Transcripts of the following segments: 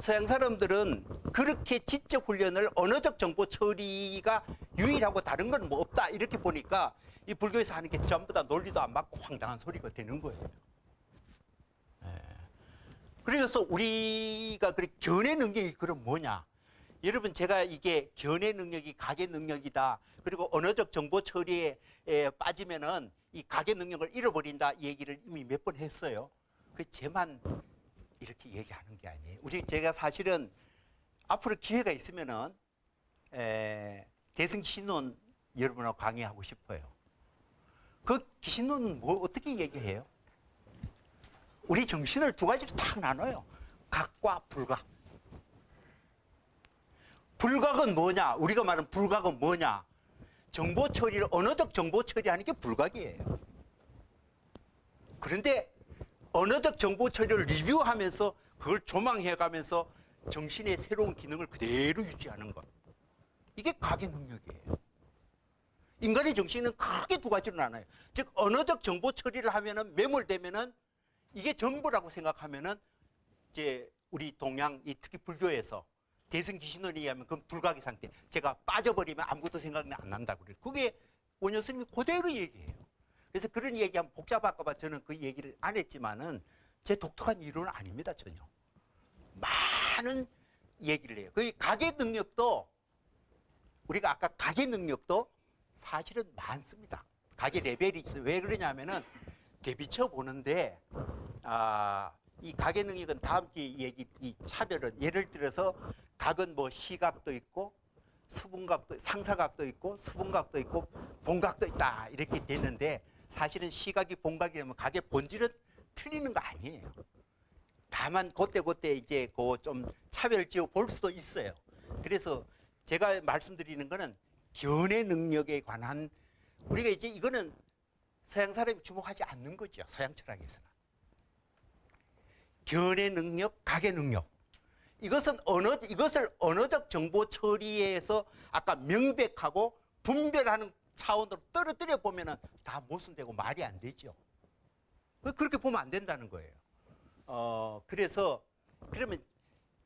서양 사람들은 그렇게 지적 훈련을 언어적 정보 처리가 유일하고 다른 건 뭐 없다 이렇게 보니까 이 불교에서 하는 게 전부 다 논리도 안 맞고 황당한 소리가 되는 거예요. 그래서 우리가 그 견해 능력이 그럼 뭐냐? 여러분 제가 이게 견해 능력이 가계 능력이다. 그리고 언어적 정보 처리에 빠지면은 이 가계 능력을 잃어버린다 이 얘기를 이미 몇 번 했어요. 그 제만 이렇게 얘기하는 게 아니에요. 제가 사실은 앞으로 기회가 있으면은 대승기신론 여러분하고 강의하고 싶어요. 그 기신론은 뭐 어떻게 얘기해요? 우리 정신을 두 가지로 딱 나눠요. 각과 불각. 불각은 뭐냐? 우리가 말하는 불각은 뭐냐? 정보 처리를, 언어적 정보 처리하는 게 불각이에요. 그런데 언어적 정보 처리를 리뷰하면서 그걸 조망해가면서 정신의 새로운 기능을 그대로 유지하는 것. 이게 각의 능력이에요. 인간의 정신은 크게 두 가지로 나눠요. 즉, 언어적 정보 처리를 하면은 매몰되면은 이게 전부라고 생각하면은 이제 우리 동양, 특히 불교에서 대승기신론에 의하면 그건 불각의 상태. 제가 빠져버리면 아무것도 생각이 안 난다 그래요. 그게 원효 스님이 그대로 얘기해요. 그래서 그런 얘기하면 복잡할까봐 저는 그 얘기를 안 했지만은 제 독특한 이론은 아닙니다, 전혀. 많은 얘기를 해요. 그 가계 능력도 우리가 아까 가계 능력도 사실은 많습니다. 가계 레벨이 있어요. 왜 그러냐면은 대비쳐 보는데 이 가계 능력은 다음 주에 이 차별은 예를 들어서 각은 뭐 시각도 있고 수분각도 상사각도 있고 수분각도 있고 본각도 있다 이렇게 되는데 사실은 시각이 본각이라면 각의 본질은 틀리는 거 아니에요. 다만 그때 이제 그 좀 차별 지어 볼 수도 있어요. 그래서 제가 말씀드리는 거는 견해 능력에 관한 우리가 이제 이거는 서양 사람이 주목하지 않는 거죠. 서양 철학에서는. 견해 능력, 가계 능력. 이것을 언어적 정보 처리에서 아까 명백하고 분별하는 차원으로 떨어뜨려 보면은 다 모순되고 말이 안 되죠. 그렇게 보면 안 된다는 거예요. 그래서 그러면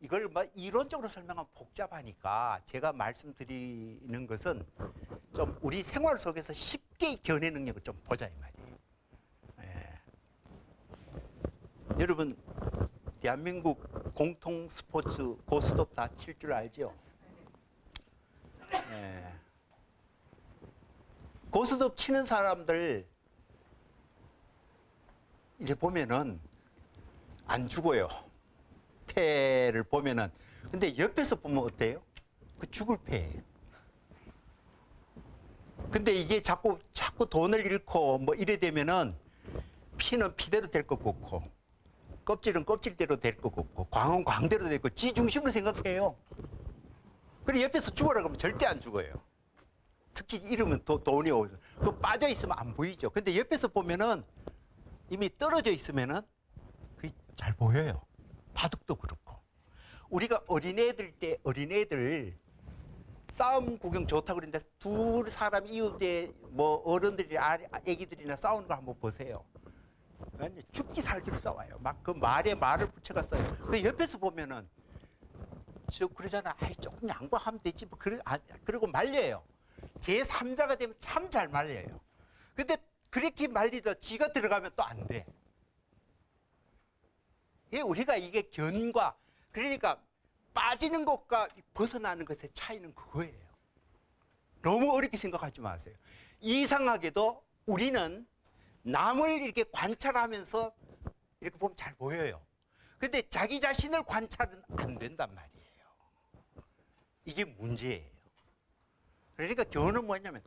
이걸 뭐 이론적으로 설명하면 복잡하니까 제가 말씀드리는 것은 좀 우리 생활 속에서 쉽게 견해 능력을 좀 보자 이 말이에요. 여러분 대한민국 공통 스포츠 고스톱 다 칠 줄 알죠? 고스톱 치는 사람들 이제 보면은 안 죽어요. 패를 보면은. 근데 옆에서 보면 어때요? 그 죽을 패예요. 근데 이게 자꾸 돈을 잃고 뭐 이래 되면은 피는 피대로 될 것 같고 껍질은 껍질대로 될 것 같고 광은 광대로 될 것, 지 중심으로 생각해요. 그래 옆에서 죽어라 그러면 절대 안 죽어요. 특히 이러면 돈이 오죠. 그 빠져 있으면 안 보이죠. 근데 옆에서 보면은 이미 떨어져 있으면은 그게 잘 보여요. 바둑도 그렇고. 우리가 어린애들 싸움 구경 좋다고 그러는데 두 사람 이웃에 뭐 어른들이나 애기들이나 싸우는 거 한번 보세요. 죽기 살기로 싸워요. 막 그 말에 말을 붙여가 써요. 그 옆에서 보면은 그러잖아. 조금 양보하면 되지. 뭐 그러고 말려요. 제3자가 되면 참 잘 말려요. 근데 그렇게 말리다 지가 들어가면 또 안 돼. 우리가 이게 견과 그러니까 빠지는 것과 벗어나는 것의 차이는 그거예요. 너무 어렵게 생각하지 마세요. 이상하게도 우리는 남을 이렇게 관찰하면서 이렇게 보면 잘 보여요. 근데 자기 자신을 관찰은 안 된단 말이에요. 이게 문제예요. 그러니까 교훈은 뭐냐면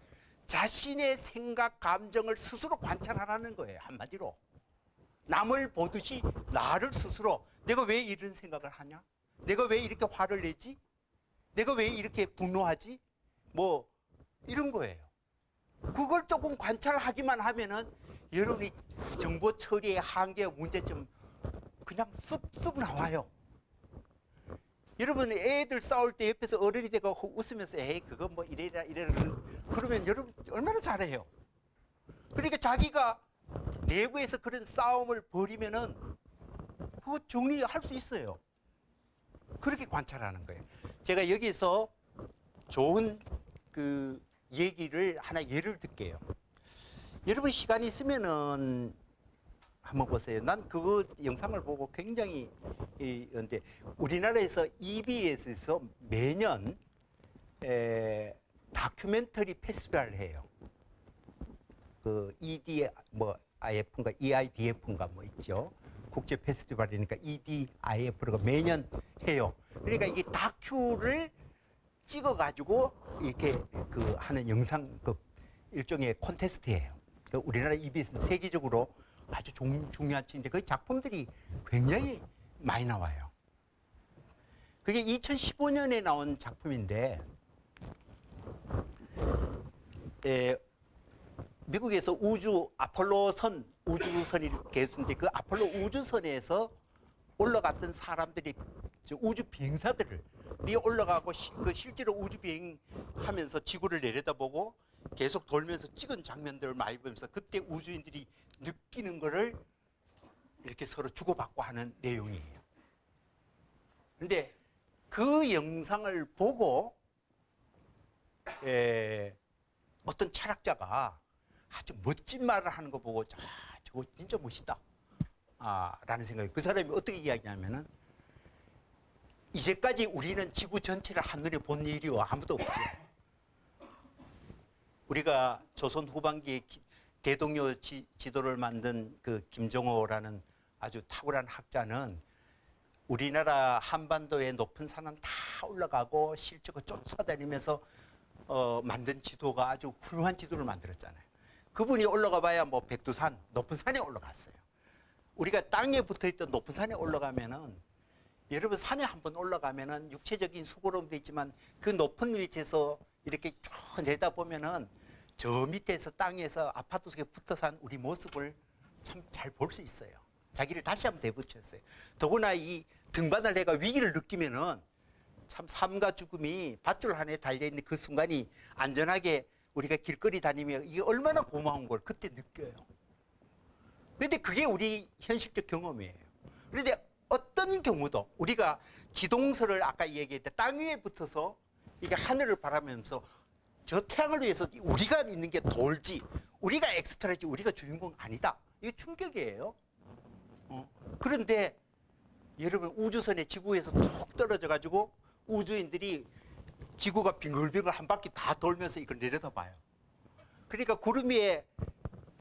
자신의 생각, 감정을 스스로 관찰하라는 거예요. 한마디로. 남을 보듯이 나를 스스로 내가 왜 이런 생각을 하냐? 내가 왜 이렇게 화를 내지? 내가 왜 이렇게 분노하지? 뭐 이런 거예요. 그걸 조금 관찰하기만 하면은 여러분이 정보 처리의 한계와 문제점 그냥 쑥쑥 나와요. 여러분 애들 싸울 때 옆에서 어른이 되고 웃으면서 에이 그거 뭐 이래라 그러면 여러분 얼마나 잘해요. 그러니까 자기가 내부에서 그런 싸움을 벌이면은 그거 정리할 수 있어요. 관찰하는 거예요. 제가 여기서 좋은 그 얘기를 하나 예를 들게요. 여러분 시간이 있으면은 한번 보세요. 난 그 영상을 보고 굉장히 근데 우리나라에서 EBS에서 매년 다큐멘터리 페스티벌을 해요. 그 IF인가 EIDF인가 뭐 있죠. 국제 페스티벌이니까 EDIF가 매년 해요. 그러니까 이게 다큐를 찍어가지고 이렇게 그 하는 영상 그 일종의 콘테스트예요. 그 우리나라 EBS는 세계적으로 아주 중요한 책인데 그 작품들이 굉장히 많이 나와요. 그게 2015년에 나온 작품인데 미국에서 아폴로선 우주선이 개수인데 그 아폴로 우주선에서 올라갔던 사람들이 우주 비행사들이 올라가고 그 실제로 우주 비행하면서 지구를 내려다보고 계속 돌면서 찍은 장면들을 많이 보면서 그때 우주인들이 느끼는 거를 이렇게 서로 주고받고 하는 내용이에요. 그런데 그 영상을 보고 어떤 철학자가 아주 멋진 말을 하는 거 보고 저거 진짜 멋있다 라는 생각이 그 사람이 어떻게 이야기하냐면은 이제까지 우리는 지구 전체를 한눈에 본 일이 아무도 없지. 우리가 조선 후반기에 대동요 지도를 만든 그 김정호라는 아주 탁월한 학자는 우리나라 한반도의 높은 산은 다 올라가고 실적을 쫓아다니면서 만든 지도가 아주 훌륭한 지도를 만들었잖아요. 그분이 올라가 봐야 뭐 백두산, 높은 산에 올라갔어요. 우리가 땅에 붙어있던 높은 산에 올라가면은 여러분 산에 한번 올라가면은 육체적인 수고로움도 있지만 그 높은 위치에서 이렇게 쭉 내다보면은 저 밑에서 땅에서 아파트 속에 붙어 산 우리 모습을 참 잘 볼 수 있어요. 자기를 다시 한번 되붙였어요. 더구나 이 등반을 해가 위기를 느끼면은 참 삶과 죽음이 밧줄 하나에 달려있는 그 순간이 안전하게 우리가 길거리 다니며 이게 얼마나 고마운 걸 그때 느껴요. 그런데 그게 우리 현실적 경험이에요. 그런데 어떤 경우도 우리가 지동설을 아까 얘기했던 땅 위에 붙어서 이게 하늘을 바라보면서 저 태양을 위해서 우리가 있는 게 돌지 우리가 엑스트라지 우리가 주인공 아니다. 이게 충격이에요. 그런데 여러분 우주선에 지구에서 툭 떨어져 가지고 우주인들이 지구가 빙글빙글 한 바퀴 다 돌면서 이걸 내려다봐요. 그러니까 구름 위에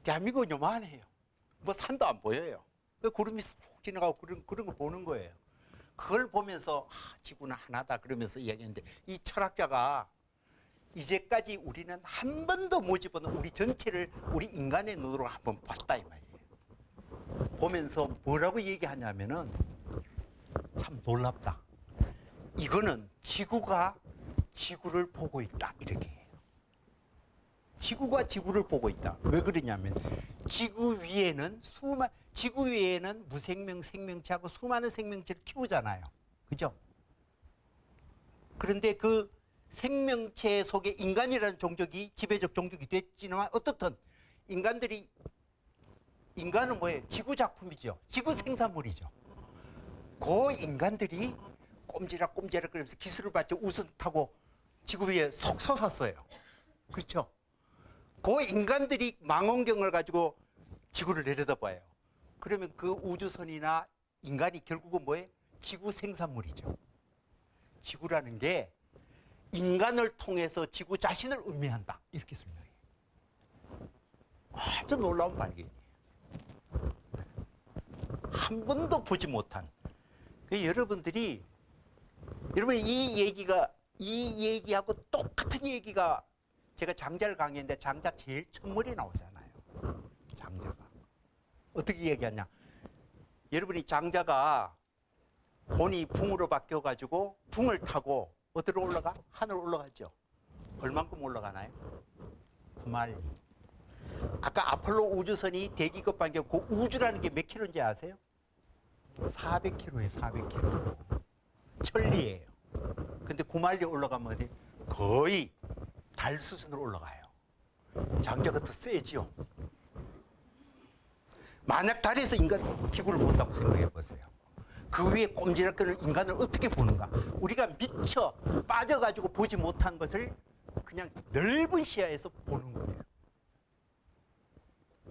대한민국은 요만해요. 뭐 산도 안 보여요. 그 구름이 쏙 지나가고 그런 걸 보는 거예요. 그걸 보면서 지구는 하나다 그러면서 이야기했는데 이 철학자가 이제까지 우리는 한 번도 못 집어넣은 우리 전체를 우리 인간의 눈으로 한번 봤다 이 말이에요. 보면서 뭐라고 얘기하냐면은 참 놀랍다. 이거는 지구가 지구를 보고 있다 이렇게 해요. 지구가 지구를 보고 있다. 왜 그러냐면 지구 위에는 무생명 생명체하고 수많은 생명체를 키우잖아요. 그죠? 그런데 그 생명체 속에 인간이라는 종족이 지배적 종족이 됐지만 어떻든 인간은 뭐예요? 지구 작품이죠. 지구 생산물이죠. 그 인간들이 꼼지락꼼지락 그러면서 기술을 받쳐 우선 타고 지구 위에 속 솟았어요. 그렇죠? 그 인간들이 망원경을 가지고 지구를 내려다봐요. 그러면 그 우주선이나 인간이 결국은 뭐예요? 지구 생산물이죠. 지구라는 게 인간을 통해서 지구 자신을 의미한다. 이렇게 설명해요. 아주 놀라운 발견이에요. 한 번도 보지 못한. 여러분이 이 얘기하고 똑같은 얘기가 제가 장자를 강의했는데 장자 제일 첫머리에 나오잖아요. 장자가. 어떻게 얘기하냐. 여러분이 장자가 본이 붕으로 바뀌어가지고 붕을 타고 어디로 올라가? 하늘 올라가죠. 얼만큼 올라가나요? 9마일리. 아까 아폴로 우주선이 대기급 반경 그 우주라는 게 몇 킬로인지 아세요? 400킬로예요. 400킬로. 천리예요. 근데 9마일리 올라가면 어디? 거의 달 수준으로 올라가요. 장자가 더 세지요. 만약 달에서 인간 지구를 본다고 생각해 보세요. 그 위에 꼼지락거리는 인간을 어떻게 보는가? 우리가 미쳐 빠져가지고 보지 못한 것을 그냥 넓은 시야에서 보는 거예요.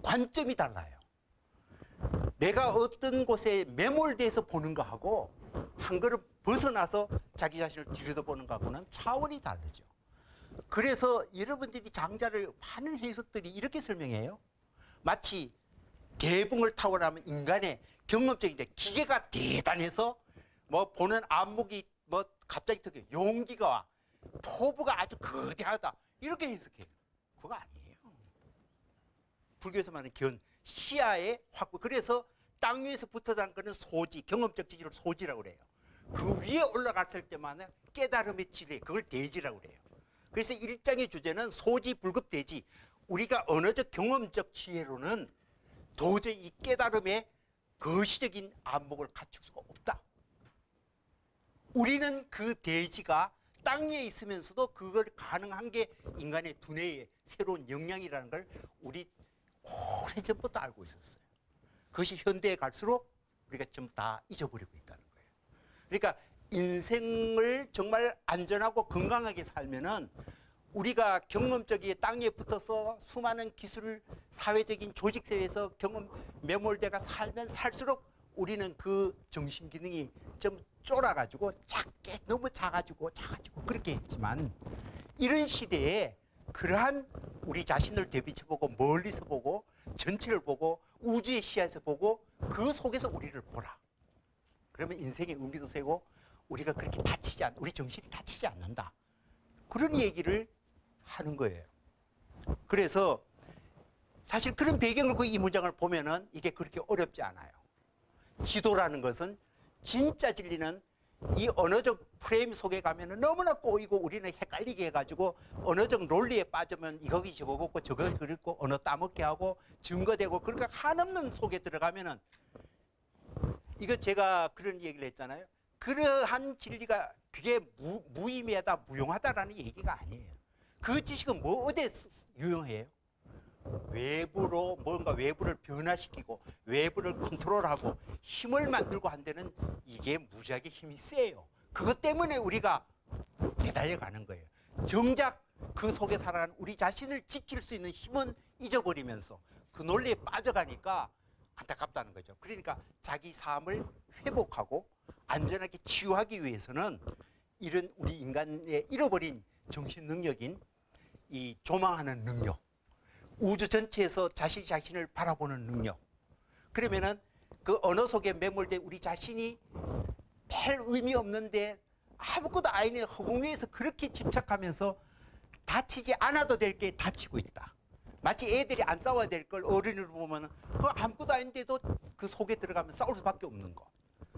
관점이 달라요. 내가 어떤 곳에 매몰돼서 보는 거하고 한 걸음 벗어나서 자기 자신을 들여다보는 거하고는 차원이 다르죠. 그래서 여러분들이 장자를 많은 해석들이 이렇게 설명해요. 마치 개붕을 타고 나면 인간의 경험적인데 기계가 대단해서 뭐 보는 안목이 뭐 갑자기 특히 용기가 와 포부가 아주 거대하다 이렇게 해석해요. 그거 아니에요. 불교에서 말하는 견 시야의 확보. 그래서 땅 위에서 붙어다는 거는 소지, 경험적 지지를 소지라고 그래요. 그 위에 올라갔을 때만 깨달음의 지뢰, 그걸 대지라고 그래요. 그래서 1장의 주제는 소지 불급 대지. 우리가 언어적 경험적 지혜로는 도저히 이 깨달음의 거시적인 안목을 갖출 수가 없다. 우리는 그 대지가 땅 위에 있으면서도 그걸 가능한 게 인간의 두뇌의 새로운 역량이라는 걸 우리 오래전부터 알고 있었어요. 그것이 현대에 갈수록 우리가 좀 다 잊어버리고 있다는 거예요. 그러니까 인생을 정말 안전하고 건강하게 살면은 우리가 경험적인 땅에 붙어서 수많은 기술을 사회적인 조직사회에서 경험 매몰돼가 살면 살수록 우리는 그 정신 기능이 좀 쫄아가지고 작게 너무 작아지고 그렇게 했지만 이런 시대에 그러한 우리 자신을 대비쳐보고 멀리서 보고 전체를 보고 우주의 시야에서 보고 그 속에서 우리를 보라. 그러면 인생의 의미도 세고 우리가 그렇게 우리 정신이 다치지 않는다. 그런 얘기를 하는 거예요. 그래서 사실 그런 배경을 그 이 문장을 보면은 이게 그렇게 어렵지 않아요. 지도라는 것은 진짜 진리는 이 언어적 프레임 속에 가면은 너무나 꼬이고 우리는 헷갈리게 해가지고 언어적 논리에 빠지면 이거기 저거 걷고 저거 그렇고 언어 따먹게 하고 증거되고 그러니까 한없는 속에 들어가면은 이거 제가 그런 얘기를 했잖아요. 그러한 진리가 그게 무의미하다 무용하다라는 얘기가 아니에요. 그 지식은 뭐 어디에 유용해요? 외부로 뭔가 외부를 변화시키고 외부를 컨트롤하고 힘을 만들고 한 데는 이게 무지하게 힘이 세요. 그것 때문에 우리가 매달려가는 거예요. 정작 그 속에 살아가는 우리 자신을 지킬 수 있는 힘은 잊어버리면서 그 논리에 빠져가니까 안타깝다는 거죠. 그러니까 자기 삶을 회복하고 안전하게 치유하기 위해서는 이런 우리 인간의 잃어버린 정신 능력인 이 조망하는 능력, 우주 전체에서 자신을 바라보는 능력. 그러면은 그 언어 속에 매몰된 우리 자신이 별 의미 없는데 아무것도 아니네 허공 위에서 그렇게 집착하면서 다치지 않아도 될 게 다치고 있다. 마치 애들이 안 싸워야 될 걸 어른으로 보면 그거 아무것도 아닌데도 그 속에 들어가면 싸울 수밖에 없는 거.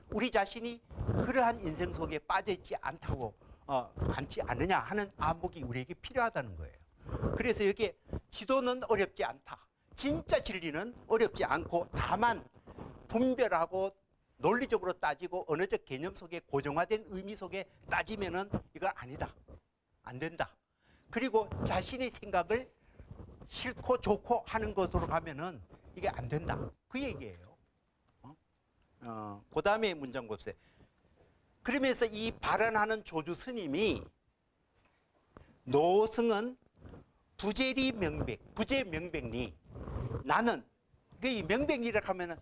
우리 자신이 그러한 인생 속에 빠져있지 않지 않느냐 하는 안목이 우리에게 필요하다는 거예요. 그래서 여기에 지도는 어렵지 않다. 진짜 진리는 어렵지 않고 다만 분별하고 논리적으로 따지고 언어적 개념 속에 고정화된 의미 속에 따지면은 이건 아니다. 안 된다. 그리고 자신의 생각을 싫고 좋고 하는 것으로 가면은 이게 안 된다. 그 얘기예요. 그 다음에 문장 봅시다. 그러면서 이 발언하는 조주 스님이 노승은 부재리 명백, 부재 명백리. 나는 이 명백리라고 하면은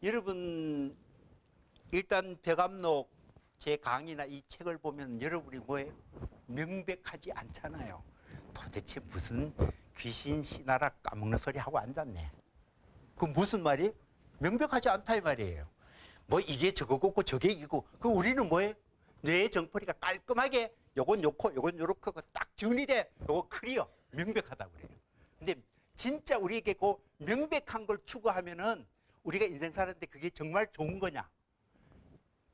여러분 일단 벽암록 제 강의나 이 책을 보면 여러분이 뭐예요? 명백하지 않잖아요. 도대체 무슨 귀신 씨나라 까먹는 소리 하고 앉았네. 그 무슨 말이에요? 명백하지 않다 이 말이에요. 뭐 이게 저거고 저게 이고 그 우리는 뭐예요? 뇌의 정포리가 깔끔하게 요건 요코 요건 요렇게 딱 정리돼. 요거 클리어 명백하다고 그래요. 근데 진짜 우리에게 그 명백한 걸 추구하면은 우리가 인생 사는데 그게 정말 좋은 거냐?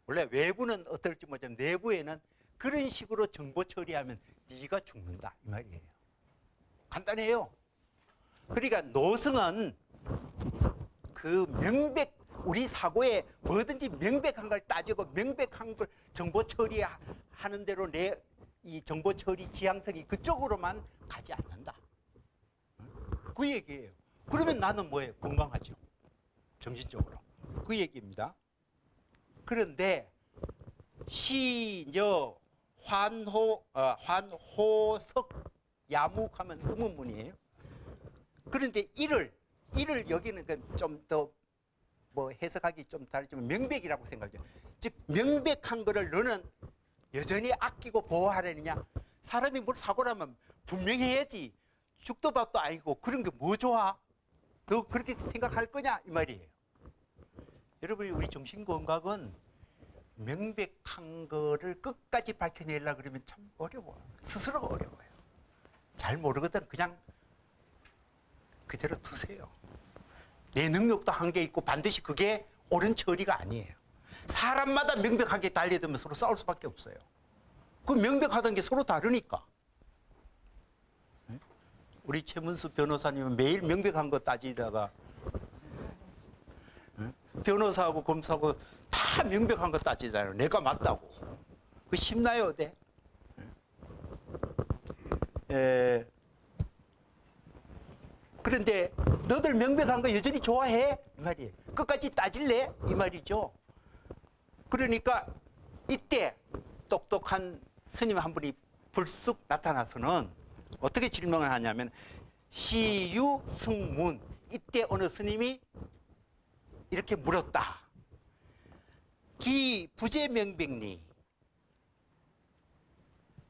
원래 외부는 어떨지 모르지만 내부에는 그런 식으로 정보 처리하면 네가 죽는다 이 말이에요. 간단해요. 그러니까 노승은 그 우리 사고에 뭐든지 명백한 걸 따지고 명백한 걸 정보 처리하는 대로 이 정보 처리 지향성이 그쪽으로만 가지 않는다. 그 얘기예요. 그러면 나는 뭐예요? 건강하죠. 정신적으로. 그 얘기입니다. 그런데 시녀 환호석 야묵하면 의문문이에요. 그런데 이를 여기는 좀 더 뭐 해석하기 좀 다르지만 명백이라고 생각해요. 즉 명백한 거를 너는 여전히 아끼고 보호하려느냐? 사람이 뭘 사고 나면 분명히 해야지. 죽도 밥도 아니고 그런 게 뭐 좋아? 너 그렇게 생각할 거냐? 이 말이에요. 여러분이 우리 정신건강은 명백한 거를 끝까지 밝혀내려고 그러면 참 어려워. 스스로가 어려워요. 잘 모르거든 그냥 그대로 두세요. 내 능력도 한계 있고 반드시 그게 옳은 처리가 아니에요. 사람마다 명백하게 달려들면 서로 싸울 수밖에 없어요. 그 명백하다는 게 서로 다르니까. 우리 최문수 변호사님은 매일 명백한 거 따지다가 변호사하고 검사하고 다 명백한 거 따지잖아요. 내가 맞다고. 그 쉽나요, 어때? 그런데 너들 명백한 거 여전히 좋아해? 이 말이에요. 끝까지 따질래? 이 말이죠. 그러니까 이때 똑똑한 스님 한 분이 불쑥 나타나서는 어떻게 질문을 하냐면 시유승문 이때 어느 스님이 이렇게 물었다. 기 부재명백리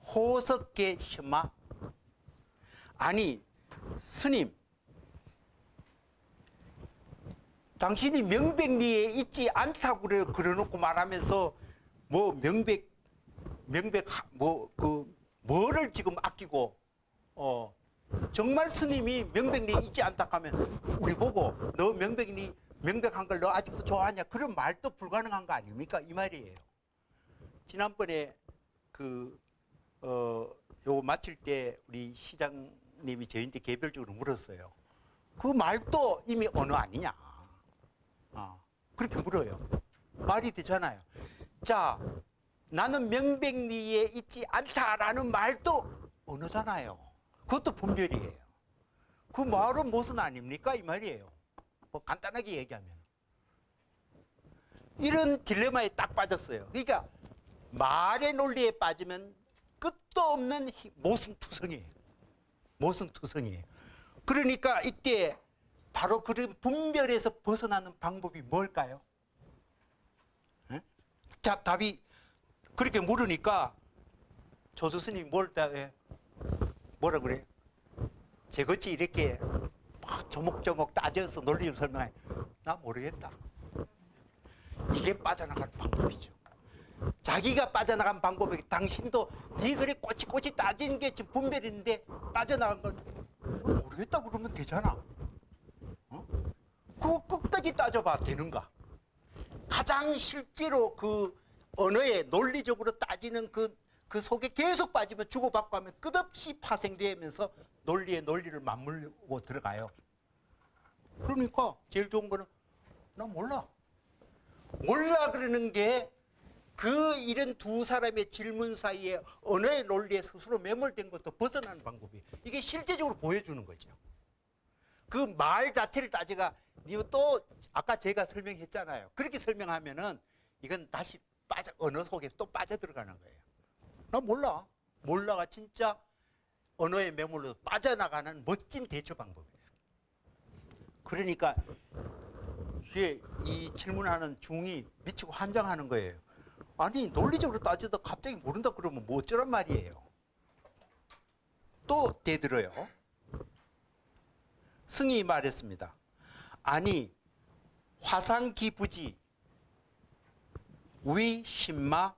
호석계 셔마 아니 스님 당신이 명백리에 있지 않다고 그래놓고 말하면서 뭐 뭐를 지금 아끼고 정말 스님이 명백리에 있지 않다 하면 우리 보고 너 명백한 걸 너 아직도 좋아하냐 그런 말도 불가능한 거 아닙니까 이 말이에요. 지난번에 요거 마칠 때 우리 시장님이 저희한테 개별적으로 물었어요. 그 말도 이미 언어 아니냐. 그렇게 물어요. 말이 되잖아요. 자, 나는 명백리에 있지 않다라는 말도 언어잖아요. 그것도 분별이에요. 그 말은 무슨 아닙니까? 이 말이에요. 뭐 간단하게 얘기하면. 이런 딜레마에 딱 빠졌어요. 그러니까 말의 논리에 빠지면 끝도 없는 모순투성이에요. 모순투성이에요. 그러니까 이때 바로 그런 분별에서 벗어나는 방법이 뭘까요? 답이 그렇게 물으니까 조수스님이 뭐라 그래? 제것이 이렇게 조목조목 따져서 논리를 설명해. 나 모르겠다. 이게 빠져나가는 방법이죠. 자기가 빠져나간 방법이 당신도 네 그래 꼬치꼬치 따지는 게 지금 분별인데 빠져나간 걸 모르겠다 그러면 되잖아. 그거 끝까지 따져봐 되는가? 가장 실제로 그 언어에 논리적으로 따지는 그 속에 계속 빠지면 주고받고 하면 끝없이 파생되면서 논리를 맞물고 들어가요. 그러니까 제일 좋은 거는 나 몰라. 몰라 그러는 게 그 이런 두 사람의 질문 사이에 언어의 논리에 스스로 매몰된 것도 벗어나는 방법이에요. 이게 실제적으로 보여주는 거죠. 그 말 자체를 따지가 또 아까 제가 설명했잖아요. 그렇게 설명하면은 이건 다시 언어 속에 또 빠져들어가는 거예요. 나 몰라. 몰라가 진짜 언어의 매몰로 빠져나가는 멋진 대처 방법이에요. 그러니까 이게 이 질문하는 중이 미치고 환장하는 거예요. 아니 논리적으로 따지다 갑자기 모른다 그러면 뭐 어쩌란 말이에요. 또 대들어요. 승이 말했습니다. 아니 화상기부지 위신마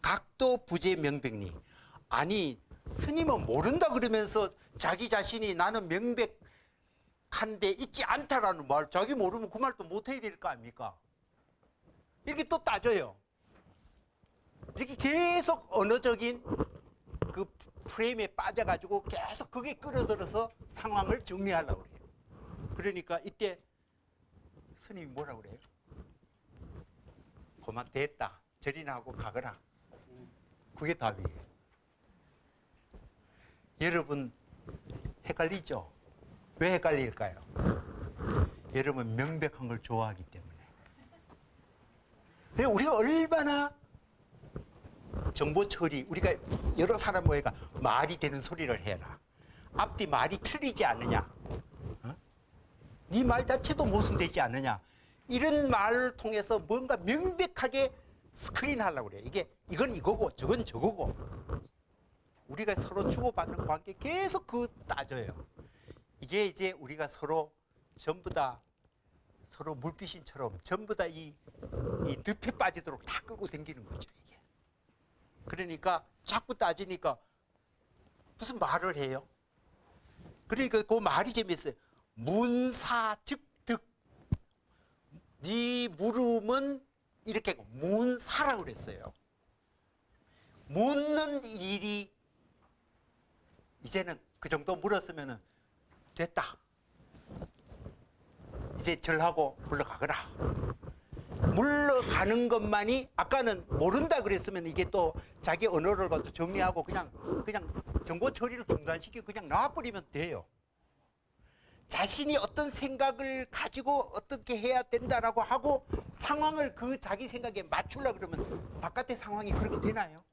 각도부재명백리 아니 스님은 모른다 그러면서 자기 자신이 나는 명백한데 있지 않다라는 말 자기 모르면 그 말도 못해야 될 거 아닙니까? 이렇게 또 따져요. 이렇게 계속 언어적인 그 프레임에 빠져가지고 계속 그게 끌어들어서 상황을 정리하려고 그래요. 그러니까 이때 스님이 뭐라고 그래요? 그만 됐다. 절이나 하고 가거라. 그게 답이에요. 여러분 헷갈리죠? 왜 헷갈릴까요? 여러분 명백한 걸 좋아하기 때문에. 그리고 우리가 얼마나 정보 처리, 우리가 여러 사람 모여가 말이 되는 소리를 해라. 앞뒤 말이 틀리지 않느냐. 네 말 자체도 모순되지 않느냐. 이런 말을 통해서 뭔가 명백하게 스크린 하려고 그래요. 이건 이거고 저건 저거고. 우리가 서로 주고받는 관계 계속 그 따져요. 이게 이제 우리가 서로 전부 다 서로 물귀신처럼 전부 다 이 늪에 빠지도록 다 끌고 다니는 거죠, 이게. 그러니까 자꾸 따지니까 무슨 말을 해요? 그러니까 그 말이 재미있어요. 문사즉득. 네 물음은 이렇게 문사라고 그랬어요. 묻는 일이 이제는 그 정도 물었으면 됐다. 이제 절하고 물러가거라. 물러가는 것만이, 아까는 모른다 그랬으면 이게 또 자기 언어를 갖고 정리하고 그냥 정보 처리를 중단시키고 그냥 놔버리면 돼요. 자신이 어떤 생각을 가지고 어떻게 해야 된다라고 하고 상황을 그 자기 생각에 맞추려고 그러면 바깥의 상황이 그렇게 되나요?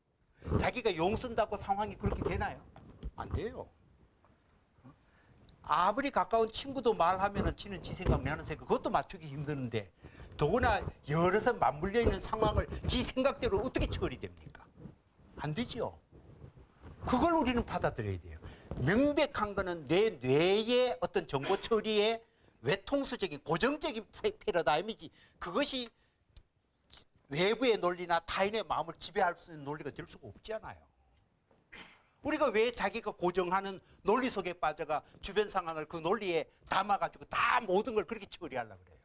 자기가 용 쓴다고 상황이 그렇게 되나요? 안 돼요. 아무리 가까운 친구도 말하면은 지는 지 생각 내는 생각 그것도 맞추기 힘드는데 더구나 여럿이 맞물려 있는 상황을 지 생각대로 어떻게 처리됩니까? 안 되죠. 그걸 우리는 받아들여야 돼요. 명백한 거는 내 뇌의 어떤 정보 처리의 외통수적인 고정적인 패러다임이지 그것이 외부의 논리나 타인의 마음을 지배할 수 있는 논리가 될 수가 없잖아요. 우리가 왜 자기가 고정하는 논리 속에 빠져가 주변 상황을 그 논리에 담아가지고 다 모든 걸 그렇게 처리하려고 그래요.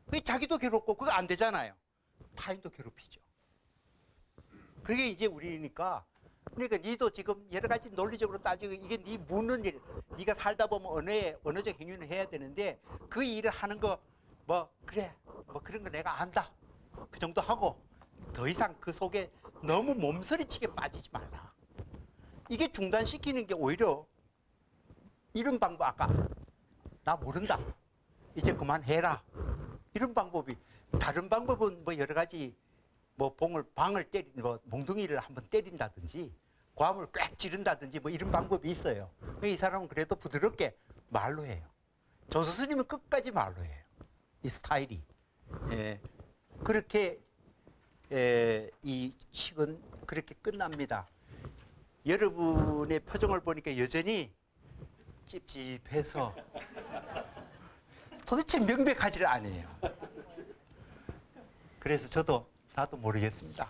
그게 자기도 괴롭고 그거 안 되잖아요. 타인도 괴롭히죠. 그게 이제 우리니까 그러니까 니도 지금 여러 가지 논리적으로 따지고 이게 네 묻는 일, 네가 살다 보면 언어적 행위는 해야 되는데 그 일을 하는 거 그래 그런 거 내가 안다. 그 정도 하고 더 이상 그 속에 너무 몸서리치게 빠지지 말라. 이게 중단시키는 게 오히려 이런 방법, 아까 나 모른다. 이제 그만해라. 이런 방법이, 다른 방법은 여러 가지 방을 몽둥이를 한번 때린다든지 고함을 꽥 지른다든지 이런 방법이 있어요. 이 사람은 그래도 부드럽게 말로 해요. 조 스님은 끝까지 말로 해요. 이 스타일이. 그렇게 이 식은 그렇게 끝납니다. 여러분의 표정을 보니까 여전히 찝찝해서 도대체 명백하지를 않아요. 그래서 나도 모르겠습니다.